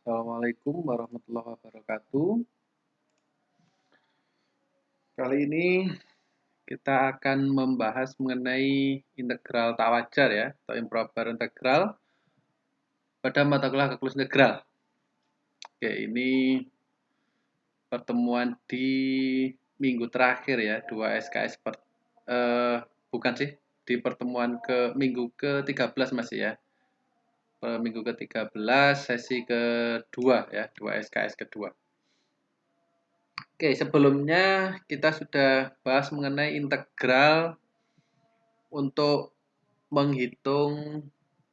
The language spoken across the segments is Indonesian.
Assalamualaikum warahmatullahi wabarakatuh. Kali ini kita akan membahas mengenai integral tak wajar ya, atau improper integral pada mata kuliah kalkulus integral. Oke, ini pertemuan di minggu terakhir ya, 2 SKS bukan sih, di pertemuan ke minggu ke-13 masih ya. Minggu ke-13 sesi kedua ya, 2 SKS kedua. Oke, sebelumnya kita sudah bahas mengenai integral untuk menghitung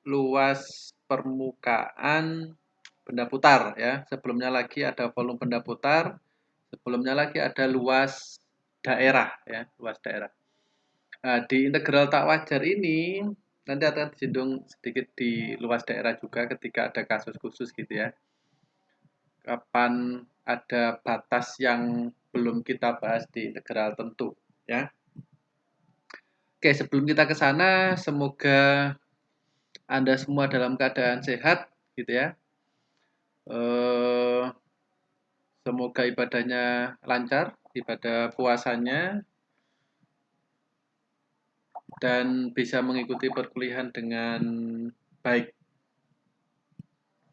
luas permukaan benda putar ya. Sebelumnya lagi ada volume benda putar, sebelumnya lagi ada luas daerah ya, luas daerah. Nah, di integral tak wajar ini nanti akan disinggung sedikit di luas daerah juga ketika ada kasus khusus gitu ya. Kapan ada batas yang belum kita bahas di integral tentu ya. Oke, sebelum kita ke sana, semoga Anda semua dalam keadaan sehat gitu ya. Semoga ibadahnya lancar, ibadah puasanya, dan bisa mengikuti perkuliahan dengan baik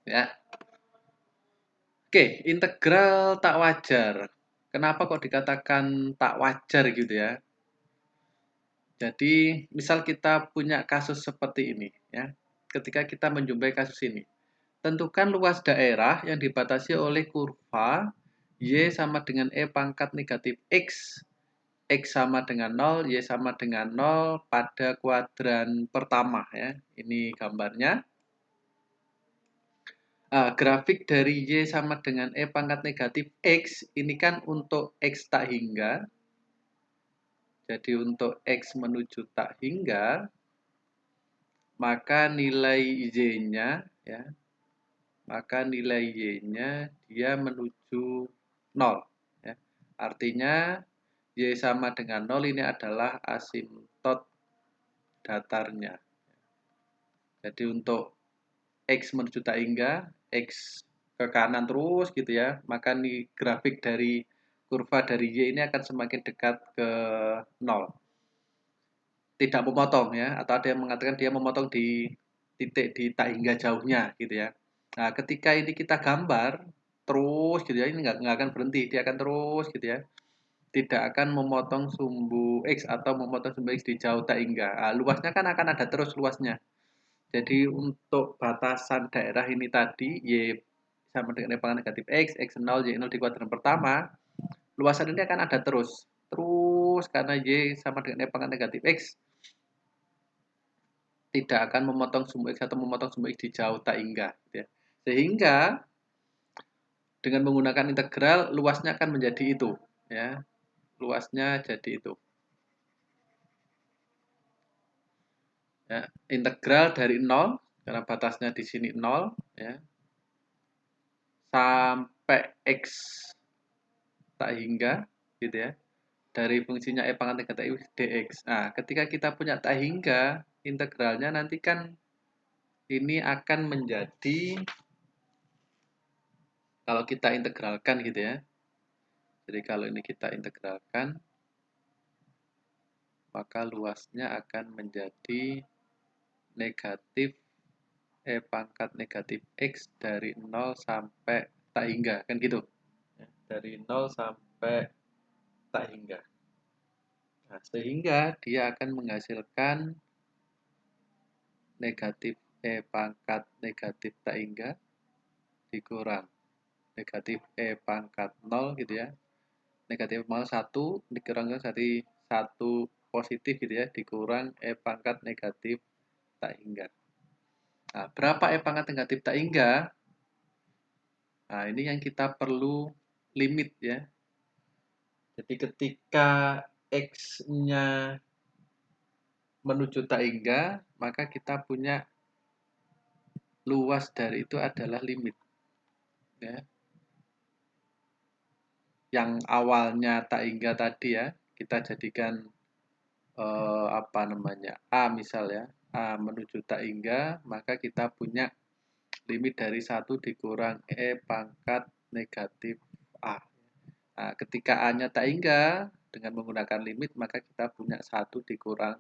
ya. Oke, integral tak wajar. Kenapa kok dikatakan tak wajar gitu ya? Jadi, misal kita punya kasus seperti ini ya. Ketika kita menjumpai kasus ini, tentukan luas daerah yang dibatasi oleh kurva Y sama dengan E pangkat negatif X sama dengan 0, Y sama dengan 0 pada kuadran pertama ya. Ini gambarnya. Grafik dari Y sama dengan E pangkat negatif X ini kan untuk X tak hingga. Jadi untuk X menuju tak hingga, maka nilai Y-nya ya, maka nilai Y-nya dia menuju 0 ya. Artinya Y sama dengan 0 ini adalah asimtot datarnya. Jadi untuk X menuju tak hingga, X ke kanan terus gitu ya, maka nih grafik dari kurva dari Y ini akan semakin dekat ke 0. Tidak memotong ya, atau ada yang mengatakan dia memotong di titik di tak hingga jauhnya gitu ya. Nah, ketika ini kita gambar terus gitu ya, ini nggak akan berhenti, dia akan terus gitu ya. Tidak akan memotong sumbu X atau memotong sumbu X di jauh tak hingga. Nah, luasnya kan akan ada terus luasnya. Jadi untuk batasan daerah ini tadi, Y sama dengan pangkat negatif X0, Y0 di kuadran pertama, luasan ini akan ada terus. Terus karena Y sama dengan pangkat negatif X, tidak akan memotong sumbu X atau memotong sumbu X di jauh tak hingga. Ya. Sehingga dengan menggunakan integral, luasnya akan menjadi itu. Ya. Luasnya jadi itu. Ya. Integral dari 0, karena batasnya di sini 0, ya, sampai X tak hingga gitu ya, dari fungsinya E pangkat negatif dx. Nah, ketika kita punya tak hingga, integralnya nanti kan ini akan menjadi, kalau kita integralkan gitu ya, jadi kalau ini kita integralkan, maka luasnya akan menjadi negatif E pangkat negatif X dari 0 sampai tak hingga, kan gitu. Dari 0 sampai tak hingga. Nah, sehingga dia akan menghasilkan negatif E pangkat negatif tak hingga dikurang negatif E pangkat 0 gitu ya. Negatif 0 1 dikurangkan jadi 1 positif gitu ya, dikurang E pangkat negatif tak hingga. Nah, berapa E pangkat negatif tak hingga? Nah, ini yang kita perlu limit ya. Jadi ketika X-nya menuju tak hingga, maka kita punya luas dari itu adalah limit. Ya. Yang awalnya tak hingga tadi ya, kita jadikan apa namanya, A misal ya, A menuju tak hingga, maka kita punya limit dari 1 dikurang E pangkat negatif A. Nah, ketika A-nya tak hingga dengan menggunakan limit, maka kita punya 1 dikurang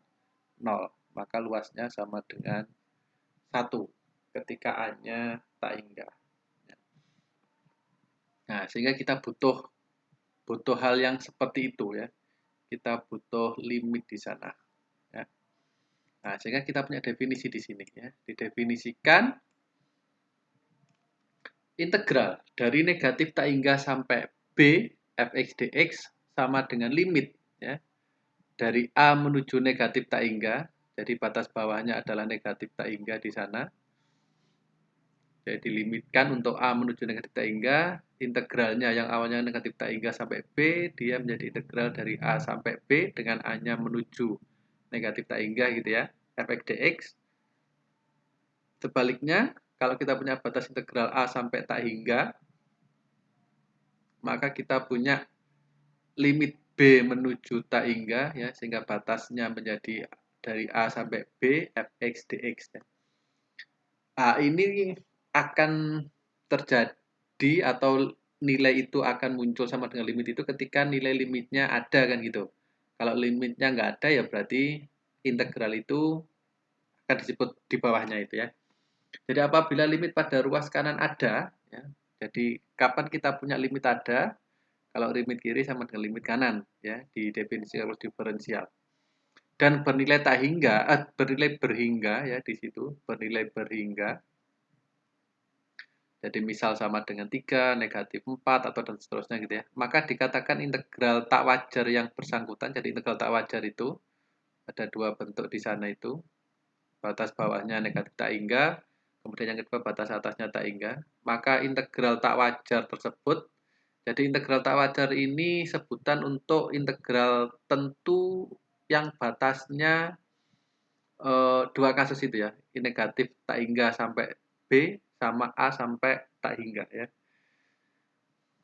0. Maka luasnya sama dengan 1 ketika A-nya tak hingga. Nah, sehingga kita butuh hal yang seperti itu ya. Kita butuh limit di sana. Ya. Nah, sehingga kita punya definisi di sini ya. Didefinisikan integral dari negatif tak hingga sampai B fx dx sama dengan limit ya. Dari A menuju negatif tak hingga, jadi batas bawahnya adalah negatif tak hingga di sana. Jadi dilimitkan untuk A menuju negatif tak hingga, integralnya yang awalnya negatif tak hingga sampai B, dia menjadi integral dari A sampai B dengan A-nya menuju negatif tak hingga gitu ya, fx dx. Sebaliknya, kalau kita punya batas integral A sampai tak hingga, maka kita punya limit B menuju tak hingga ya, sehingga batasnya menjadi dari A sampai B fx dx ya. Nah, ini akan terjadi atau nilai itu akan muncul sama dengan limit itu ketika nilai limitnya ada kan gitu. Kalau limitnya nggak ada ya berarti integral itu akan disebut di bawahnya itu ya. Jadi apabila limit pada ruas kanan ada, ya, jadi kapan kita punya limit ada? Kalau limit kiri sama dengan limit kanan ya di definisi kalkulus diferensial. Dan bernilai tak hingga, bernilai berhingga ya di situ, bernilai berhingga. Jadi misal sama dengan 3, negatif 4, atau dan seterusnya gitu ya. Maka dikatakan integral tak wajar yang bersangkutan. Jadi integral tak wajar itu ada dua bentuk di sana itu. Batas bawahnya negatif tak hingga, kemudian yang kedua batas atasnya tak hingga. Maka integral tak wajar tersebut, jadi integral tak wajar ini sebutan untuk integral tentu yang batasnya dua kasus itu ya, negatif tak hingga sampai B sama A sampai tak hingga ya.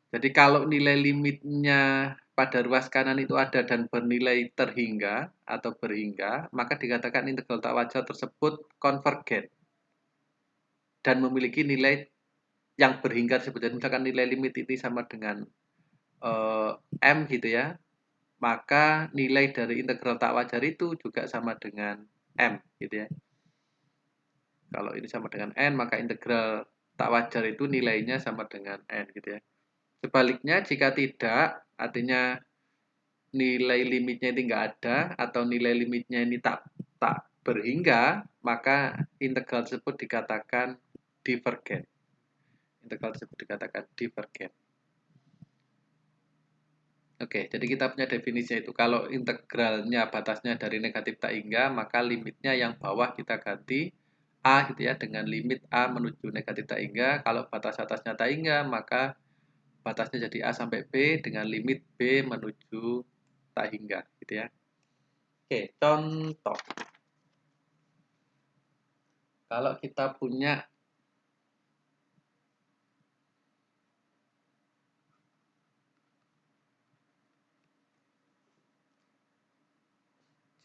Jadi kalau nilai limitnya pada ruas kanan itu ada dan bernilai terhingga atau berhingga, maka dikatakan integral tak wajar tersebut konvergen dan memiliki nilai yang berhingga tersebut. Jadi misalkan nilai limit ini sama dengan M gitu ya, maka nilai dari integral tak wajar itu juga sama dengan M gitu ya. Kalau ini sama dengan N, maka integral tak wajar itu nilainya sama dengan N gitu ya. Sebaliknya jika tidak, artinya nilai limitnya ini enggak ada atau nilai limitnya ini tak berhingga, maka integral tersebut dikatakan divergen. Integral tersebut dikatakan divergen. Oke, jadi kita punya definisinya itu. Kalau integralnya batasnya dari negatif tak hingga, maka limitnya yang bawah kita ganti A gitu ya, dengan limit A menuju negatif tak hingga. Kalau batas atasnya tak hingga, maka batasnya jadi A sampai B dengan limit B menuju tak hingga gitu ya. Oke, contoh. Kalau kita punya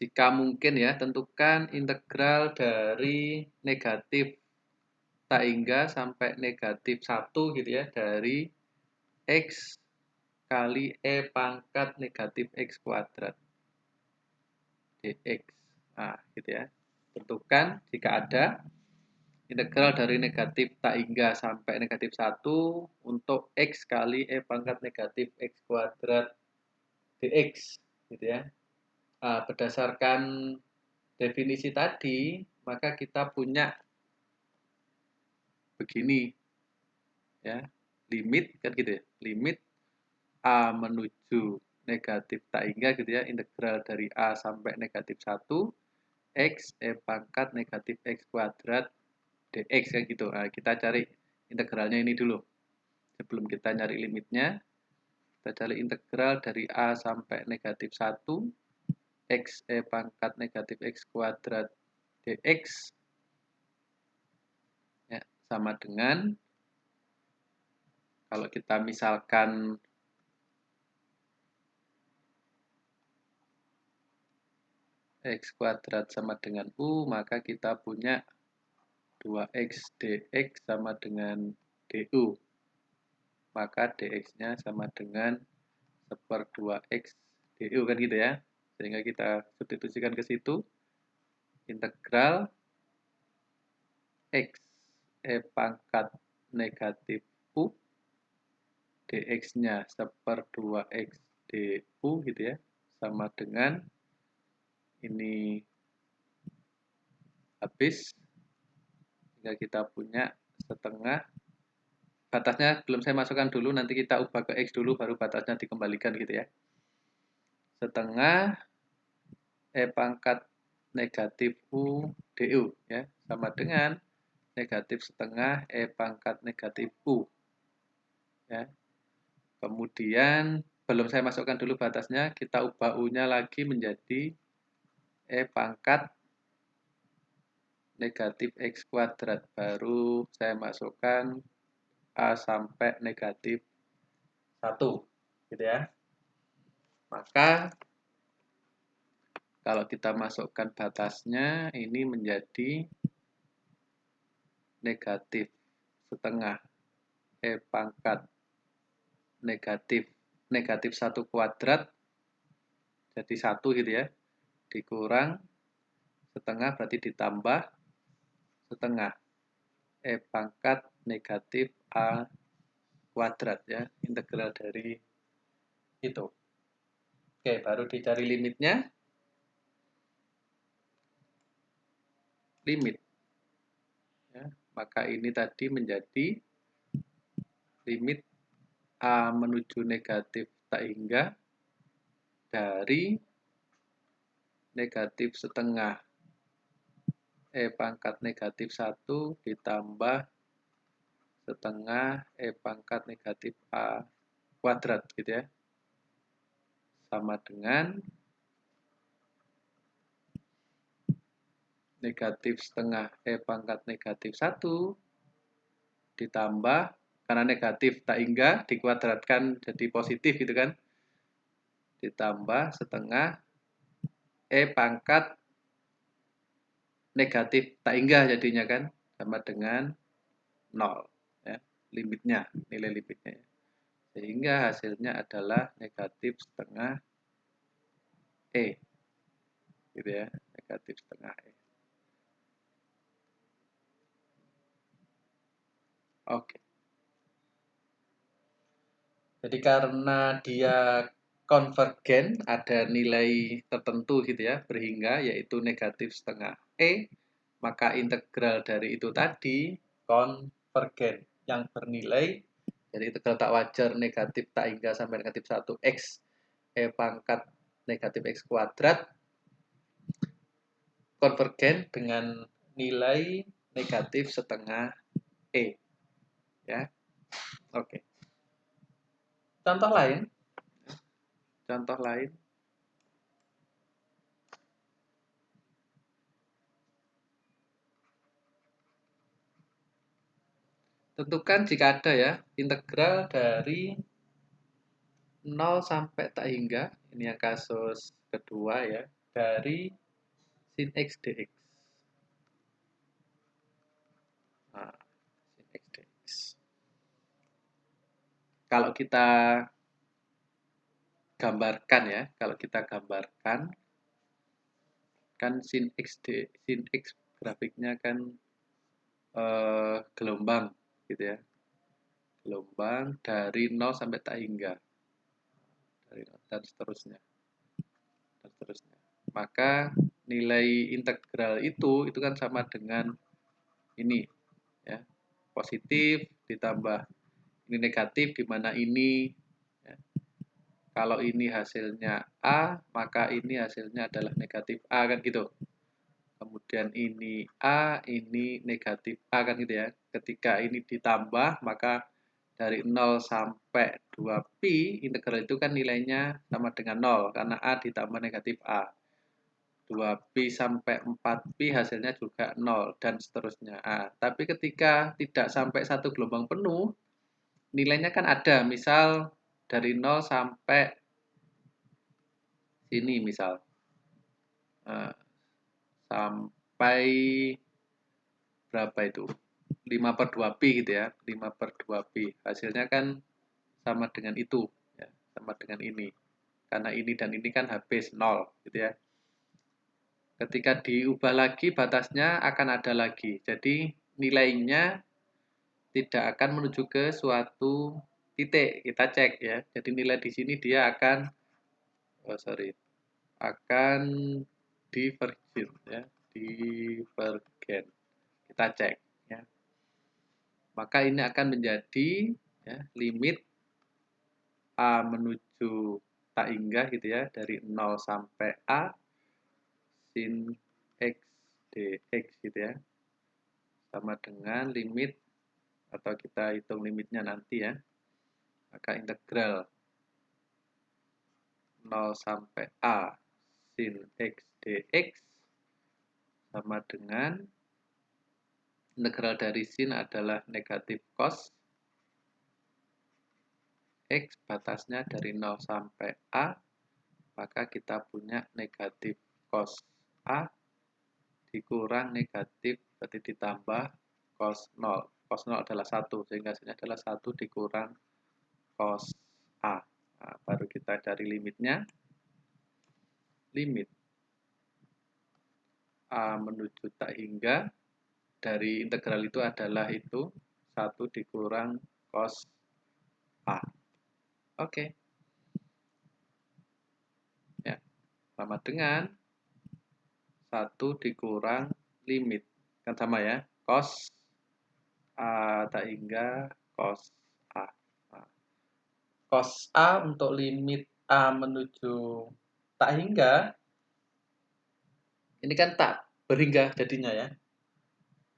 jika mungkin ya, tentukan integral dari negatif tak hingga sampai negatif 1 gitu ya, dari X kali E pangkat negatif X kuadrat dx. Nah, gitu ya. Tentukan jika ada integral dari negatif tak hingga sampai negatif 1 untuk X kali E pangkat negatif X kuadrat dx. Gitu ya. Nah, berdasarkan definisi tadi, maka kita punya begini ya, limit kan gitu ya, limit A menuju negatif tak hingga gitu ya, integral dari A sampai negatif 1 X E pangkat negatif X kuadrat dx kan gitu. Nah, kita cari integralnya ini dulu sebelum kita nyari limitnya. Kita cari integral dari A sampai negatif 1 X E pangkat negatif X kuadrat dx ya, sama dengan kalau kita misalkan X kuadrat sama dengan U, maka kita punya 2x dx sama dengan du. Maka dx-nya sama dengan 1/2x du kan gitu ya. Sehingga kita substitusikan ke situ. Integral x pangkat negatif u dx-nya 1/2x du gitu ya. Sama dengan ini habis. Sehingga kita punya setengah. Batasnya belum saya masukkan dulu, nanti kita ubah ke X dulu, baru batasnya dikembalikan gitu ya. Setengah pangkat negatif U du ya, sama dengan negatif setengah pangkat negatif U. Ya. Kemudian, belum saya masukkan dulu batasnya, kita ubah U-nya lagi menjadi pangkat negatif X kuadrat. Baru saya masukkan A sampai negatif 1 gitu ya. Maka kalau kita masukkan batasnya ini menjadi negatif setengah pangkat negatif 1 kuadrat jadi 1 gitu ya, dikurang setengah berarti ditambah setengah pangkat negatif A kuadrat ya, integral dari itu. Oke, baru dicari limitnya. Limit. Ya, maka ini tadi menjadi limit A menuju negatif tak hingga dari negatif setengah pangkat negatif 1 ditambah setengah pangkat negatif A kuadrat gitu ya. Sama dengan negatif setengah pangkat negatif 1 ditambah, karena negatif tak hingga dikuadratkan jadi positif gitu kan, ditambah setengah pangkat negatif tak hingga jadinya kan, sama dengan 0 ya, limitnya, nilai limitnya ya. Sehingga hasilnya adalah negatif setengah gitu ya, negatif setengah Oke. Jadi karena dia konvergen, ada nilai tertentu gitu ya, berhingga, yaitu negatif setengah maka integral dari itu tadi konvergen yang bernilai, jadi integral tak wajar negatif tak hingga sampai negatif 1 x pangkat negatif x kuadrat konvergen dengan nilai negatif setengah ya. Oke. Contoh lain. Contoh lain. Tentukan jika ada ya, integral dari 0 sampai tak hingga, ini yang kasus kedua ya, dari sin x dx. Nah, sin x dx. Kalau kita gambarkan ya, kalau kita gambarkan, kan sin x grafiknya kan gelombang gitu ya. Gelombang dari 0 sampai tak hingga. Dan seterusnya. Maka nilai integral itu kan sama dengan ini ya. Positif ditambah ini negatif, di mana ini ya, kalau ini hasilnya A, maka ini hasilnya adalah negatif A kan gitu. Kemudian ini A, ini negatif A kan gitu ya. Ketika ini ditambah, maka dari 0 sampai 2pi, integral itu kan nilainya sama dengan 0, karena A ditambah negatif A. 2pi sampai 4pi hasilnya juga 0, dan seterusnya. Tapi ketika tidak sampai satu gelombang penuh, nilainya kan ada. Misal dari 0 sampai sini misal. Sampai berapa itu? 5/2pi gitu ya. 5/2pi. Hasilnya kan sama dengan itu. Ya, sama dengan ini. Karena ini dan ini kan habis 0 gitu ya. Ketika diubah lagi batasnya akan ada lagi. Jadi nilainya tidak akan menuju ke suatu titik. Kita cek ya. Jadi nilai di sini dia akan akan divergen ya. Divergen. Kita cek ya. Maka ini akan menjadi ya, limit A menuju tak hingga gitu ya, dari 0 sampai A sin X dx gitu ya, sama dengan limit, atau kita hitung limitnya nanti ya, maka integral 0 sampai A sin X dx sama dengan integral dari sin adalah negatif cos X, batasnya dari 0 sampai A, maka kita punya negatif cos A dikurang negatif, berarti ditambah cos 0. Cos 0 adalah 1, sehingga hasilnya adalah 1 dikurang cos A. Nah, baru kita cari limitnya. Limit A menuju tak hingga dari integral itu adalah itu 1 dikurang cos A. Oke. Ya, sama dengan 1 dikurang limit. Kan sama ya, cos A tak hingga cos A. Nah, cos A untuk limit A menuju tak hingga, ini kan tak berhingga jadinya ya.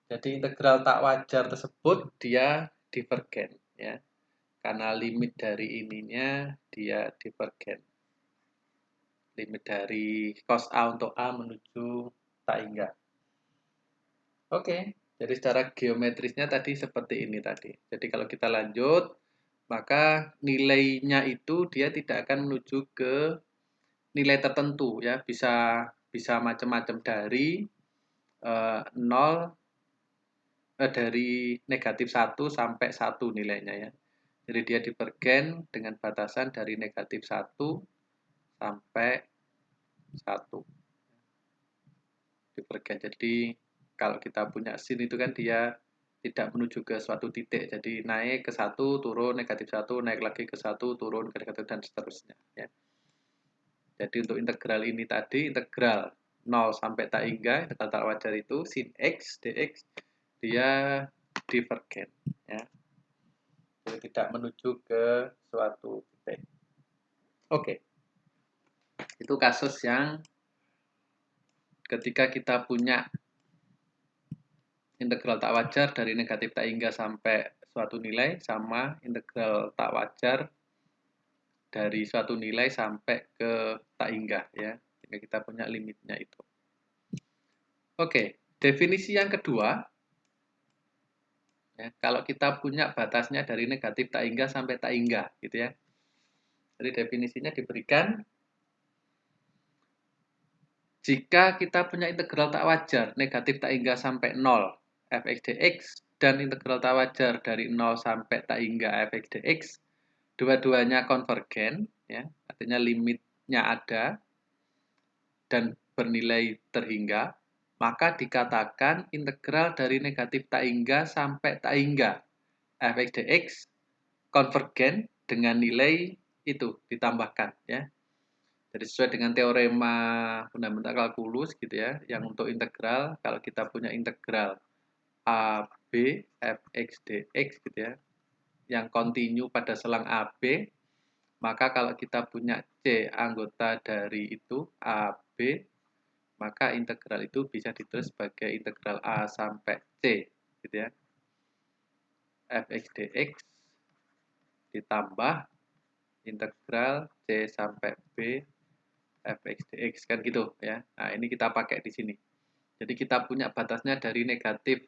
Jadi integral tak wajar tersebut dia divergen ya. Karena limit dari ininya dia divergen. Limit dari cos A untuk A menuju tak hingga. Oke, jadi secara geometrisnya tadi seperti ini tadi. Jadi kalau kita lanjut, maka nilainya itu dia tidak akan menuju ke nilai tertentu ya, bisa macam-macam dari 0 dari negatif 1 sampai 1 nilainya ya. Jadi dia divergen dengan batasan dari negatif 1 sampai 1. Divergen. Jadi kalau kita punya sin itu kan dia tidak menuju ke suatu titik. Jadi naik ke 1, turun negatif 1, naik lagi ke 1, turun ke negatif, dan seterusnya ya. Jadi untuk integral ini tadi, integral 0 sampai tak hingga, integral tak wajar itu sin X dx dia divergen ya. Jadi tidak menuju ke suatu titik. Oke. Itu kasus yang ketika kita punya integral tak wajar dari negatif tak hingga sampai suatu nilai sama integral tak wajar dari suatu nilai sampai ke tak hingga ya. Sehingga kita punya limitnya itu. Oke, definisi yang kedua ya, kalau kita punya batasnya dari negatif tak hingga sampai tak hingga gitu ya. Jadi definisinya diberikan jika kita punya integral tak wajar negatif tak hingga sampai 0 fx dx dan integral tak wajar dari 0 sampai tak hingga fx dx, dua-duanya konvergen ya, artinya limitnya ada dan bernilai terhingga, maka dikatakan integral dari negatif tak hingga sampai tak hingga fx dx konvergen dengan nilai itu ditambahkan ya. Jadi sesuai dengan teorema fundamental kalkulus gitu ya, yang untuk integral, kalau kita punya integral AB fx dx gitu ya, yang kontinu pada selang AB, maka kalau kita punya C anggota dari itu AB, maka integral itu bisa ditulis sebagai integral A sampai C gitu ya. Fx dx ditambah integral C sampai B fx dx kan gitu ya. Nah, ini kita pakai di sini. Jadi kita punya batasnya dari negatif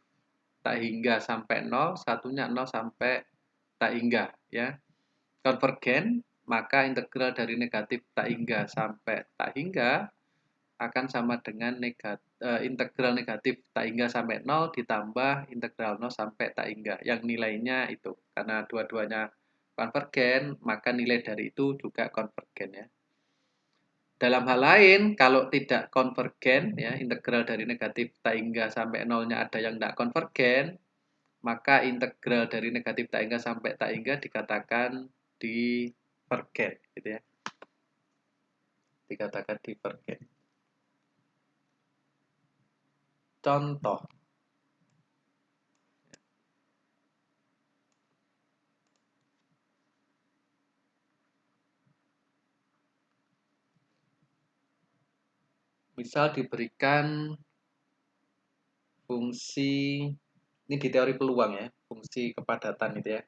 tak hingga sampai 0, satunya 0 sampai tak hingga ya. Konvergen, maka integral dari negatif tak hingga sampai tak hingga akan sama dengan negatif integral negatif tak hingga sampai 0 ditambah integral 0 sampai tak hingga yang nilainya itu. Karena dua-duanya konvergen, maka nilai dari itu juga konvergen ya. Dalam hal lain, kalau tidak konvergen ya, integral dari negatif tak hingga sampai 0-nya ada yang tidak konvergen, maka integral dari negatif tak hingga sampai tak hingga dikatakan divergen gitu ya. Dikatakan divergen. Contoh. Misal diberikan fungsi, ini di teori peluang ya, fungsi kepadatan itu ya.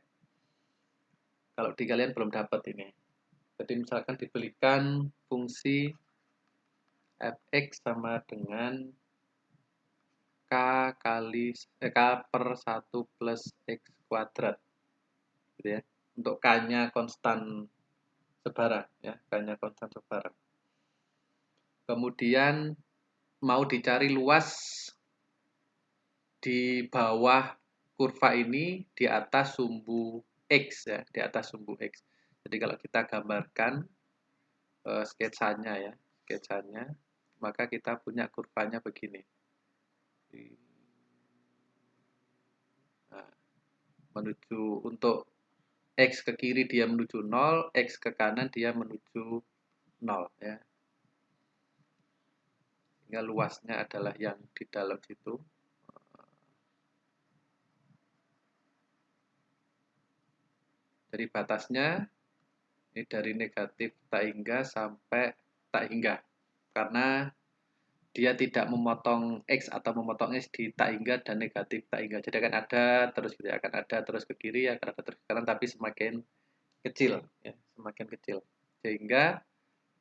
Kalau di kalian belum dapat ini. Jadi misalkan diberikan fungsi fx sama dengan k per 1 plus x kuadrat. Gitu ya. Untuk k-nya konstan sebarang ya, k-nya konstan sebarang. Kemudian mau dicari luas di bawah kurva ini di atas sumbu X ya, di atas sumbu X. Jadi kalau kita gambarkan sketsanya ya, sketsanya, maka kita punya kurvanya begini. Nah, menuju untuk X ke kiri dia menuju 0, X ke kanan dia menuju 0 ya. Sehingga luasnya adalah yang di dalam situ. Jadi batasnya ini dari negatif tak hingga sampai tak hingga. Karena dia tidak memotong X atau memotong X di tak hingga dan negatif tak hingga. Jadi akan ada terus gitu, akan ada terus ke kiri, akan ada terus ke kanan, tapi semakin kecil, ya, semakin kecil. Sehingga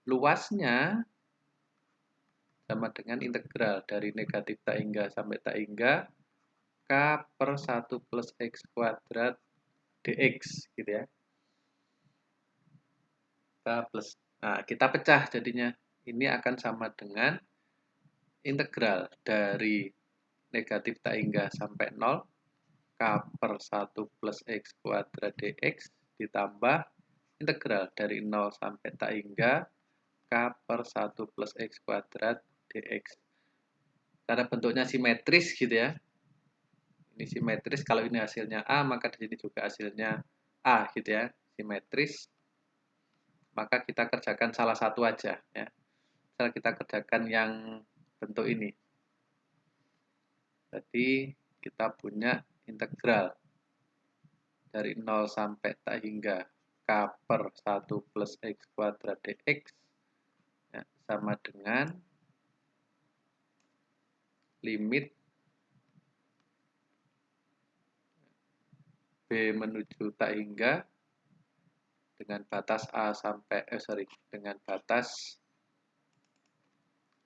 luasnya sama dengan integral dari negatif tak hingga sampai tak hingga K per 1 plus X kuadrat dx gitu ya. K plus. Nah, kita pecah jadinya. Ini akan sama dengan integral dari negatif tak hingga sampai 0 K per 1 plus X kuadrat dx ditambah integral dari 0 sampai tak hingga K per 1 plus X kuadrat dx. Karena bentuknya simetris gitu ya. Ini simetris, kalau ini hasilnya A, maka di sini juga hasilnya A gitu ya. Simetris. Maka kita kerjakan salah satu aja ya. Misal kita kerjakan yang bentuk ini. Jadi kita punya integral dari 0 sampai tak hingga K per 1 plus X kuadrat dx ya, sama dengan limit B menuju tak hingga dengan batas A sampai dengan batas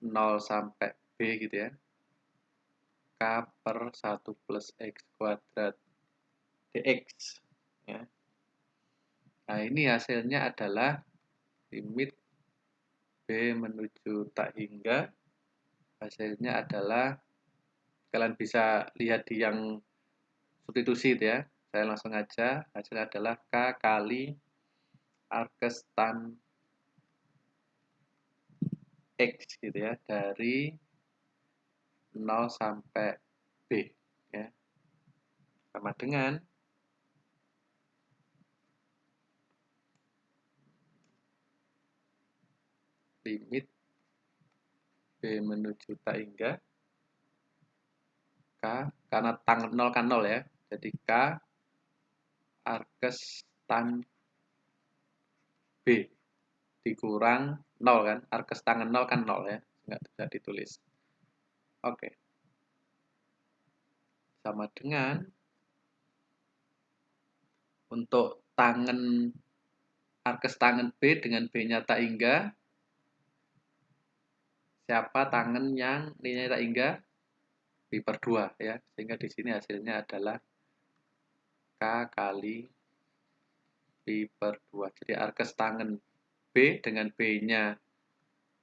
0 sampai B gitu ya. K per 1 plus X kuadrat dx ya. Nah, ini hasilnya adalah limit B menuju tak hingga, hasilnya adalah, kalian bisa lihat di yang substitusi itu ya. Saya langsung aja, hasilnya adalah K kali arkes tan X gitu ya, dari 0 sampai B ya. Sama dengan limit B menuju tak hingga K, karena tang 0 kan 0 ya, jadi K arkes tan B dikurang 0 kan, arkes tangan 0 kan 0 ya, nggak bisa ditulis. Oke. Sama dengan untuk tangan arkes tangan B dengan B-nya tak hingga, siapa tangan yang nilainya tak hingga? B per 2 ya, sehingga di sini hasilnya adalah K kali B per 2. Jadi arkes tangan B dengan B-nya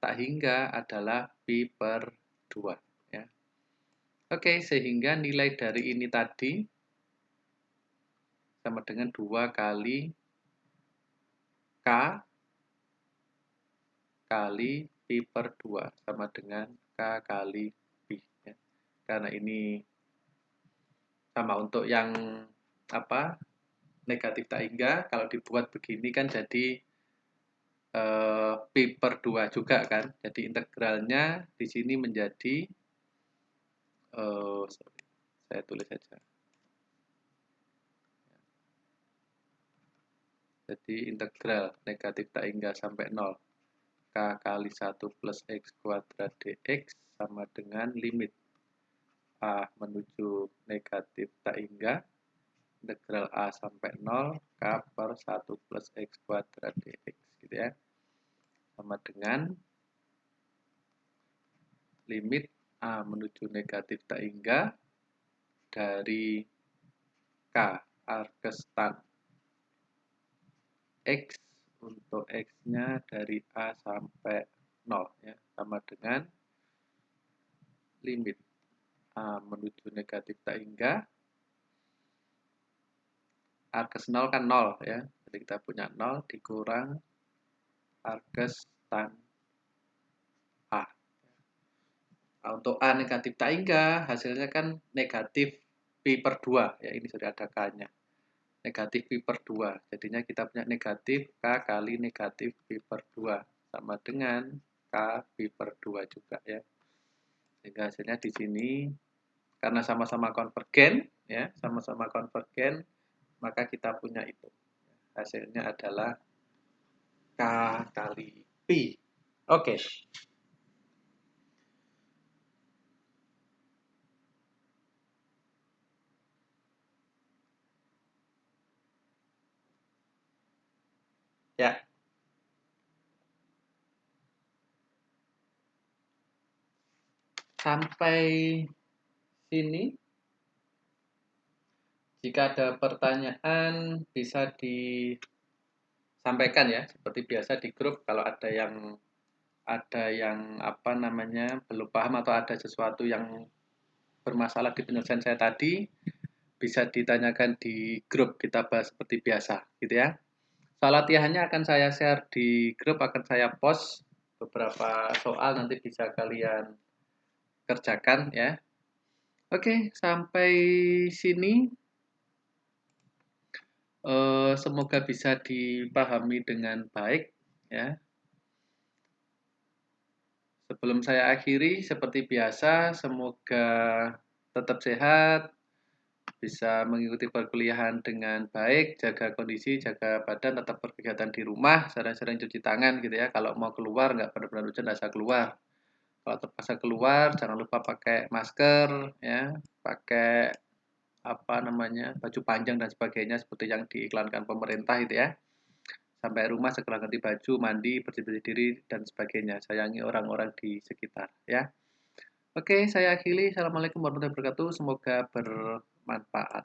tak hingga adalah B per 2 ya. Oke, sehingga nilai dari ini tadi sama dengan 2 kali K kali Pi per 2 sama dengan K kali Pi. Ya. Karena ini sama untuk yang apa negatif tak hingga, kalau dibuat begini kan jadi Pi per 2 juga kan. Jadi integralnya di sini menjadi sorry, saya tulis saja. Jadi integral negatif tak hingga sampai 0 K kali 1 plus X kuadrat dx sama dengan limit A menuju negatif tak hingga integral A sampai 0 K per 1 plus X kuadrat dx gitu ya, sama dengan limit A menuju negatif tak hingga dari K arcus tan X untuk X-nya dari A sampai 0 ya, sama dengan limit A menuju negatif tak hingga arcus 0 kan 0 ya, jadi kita punya 0 dikurang arcus tan A. Nah, untuk A negatif tak hingga hasilnya kan negatif Pi per 2 ya, ini sudah ada K-nya. Negatif Pi per 2. Jadinya kita punya negatif K kali negatif Pi per 2 sama dengan K Pi per 2 juga ya. Sehingga hasilnya di sini karena sama-sama konvergen ya, sama-sama konvergen, maka kita punya itu. Hasilnya adalah K kali Pi. Oke. Ya. Sampai sini. Jika ada pertanyaan bisa disampaikan ya, seperti biasa di grup kalau ada yang apa namanya belum paham atau ada sesuatu yang bermasalah di penyelesaian saya tadi, bisa ditanyakan di grup, kita bahas seperti biasa gitu ya. Soal latihannya akan saya share di grup, akan saya post beberapa soal, nanti bisa kalian kerjakan ya. Oke, sampai sini semoga bisa dipahami dengan baik ya. Sebelum saya akhiri, seperti biasa, semoga tetap sehat, bisa mengikuti perkuliahan dengan baik, jaga kondisi, jaga badan, tetap berkegiatan di rumah, sering-sering cuci tangan gitu ya. Kalau mau keluar, nggak benar-benar hujan, nggak usah keluar. Kalau terpaksa keluar, jangan lupa pakai masker, ya, pakai apa namanya baju panjang dan sebagainya seperti yang diiklankan pemerintah itu ya. Sampai rumah segera ganti baju, mandi, bersih-bersih diri dan sebagainya. Sayangi orang-orang di sekitar ya. Oke, saya akhiri. Assalamualaikum warahmatullahi wabarakatuh. Semoga bermanfaat.